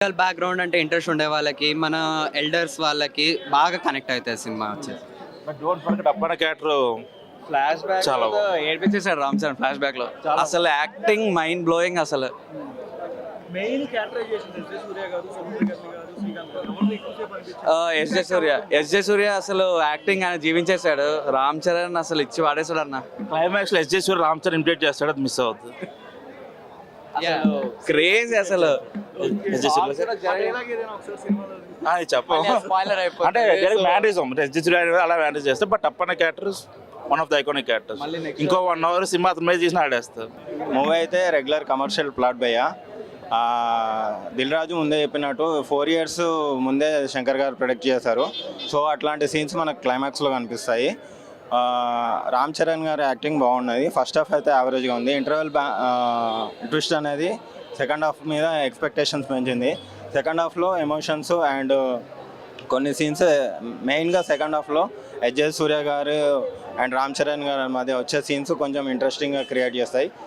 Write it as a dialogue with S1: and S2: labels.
S1: Background అంటే interest ఉండే వాళ్ళకి, మన ఎల్డర్స్ వాళ్ళకి బాగా కనెక్ట్ అవుతుంది సినిమా వచ్చేసి.
S2: But don't forget Appanna character
S3: flash back
S2: చాలా
S3: ఏడిపించేశాడు రామ్ చరణ్ ఫ్లాష్ బ్యాక్ లో. అసలు యాక్టింగ్ మైండ్ బ్లోయింగ్. అసలు
S4: మెయిన్ క్యారెక్టరైజేషన్ ఎస్జే సూర్య గారు, సముద్రకర్ణి గారు, శ్రీకాంత్ గారు ఎవరిని ఎక్కువసేపు అనిపించింది?
S3: ఎస్జే సూర్య అసలు యాక్టింగ్ ఆయన జీవించేశాడు. రామ్ చరణ్ అసలు ఇచ్చి వాడేశాడు అన్న.
S2: క్లైమాక్స్ లో ఎస్జే సూర్య రామ్ చరణ్ ఇంప్లీట్ చేస్తాడు, అది మిస్ అవుతుంది.
S3: క్రేజ్ అసలు.
S2: ఎస్జే సూర్య
S4: డైలాగ్ ఏదైనా ఒకసారి సినిమాలో
S2: అది చెప్పం
S3: స్పాయిలర్
S2: అంటే మ్యారేజం ఎస్జే సూర్య అలా మ్యారేజ్ చేస్తే, but Appanna character one of the iconic characters. ఇంకో 1 hour సినిమా అతని మీద చేసిన ఆడేస్తారు.
S5: మూవీ అయితే రెగ్యులర్ కమర్షియల్ ప్లాట్ భయ్య. దిల్ రాజు ముందే చెప్పినట్టు 4 years ముందే శంకర్ గారు ప్రొడక్ట్ చేశారు. సో అట్లాంటి సీన్స్ మనకు క్లైమాక్స్లో కనిపిస్తాయి. రామ్ చరణ్ గారి యాక్టింగ్ బాగున్నది. ఫస్ట్ హాఫ్ అయితే యావరేజ్గా ఉంది. ఇంటర్వెల్ ట్విస్ట్ అనేది సెకండ్ హాఫ్ మీద ఎక్స్పెక్టేషన్స్ పెంచింది. సెకండ్ హాఫ్లో ఎమోషన్స్ అండ్ కొన్ని సీన్స్ మెయిన్గా సెకండ్ హాఫ్లో ఎస్జే సూర్య గారు అండ్ రామ్ చరణ్ గారి మధ్య వచ్చే సీన్స్ కొంచెం ఇంట్రెస్టింగ్గా క్రియేట్ చేస్తాయి.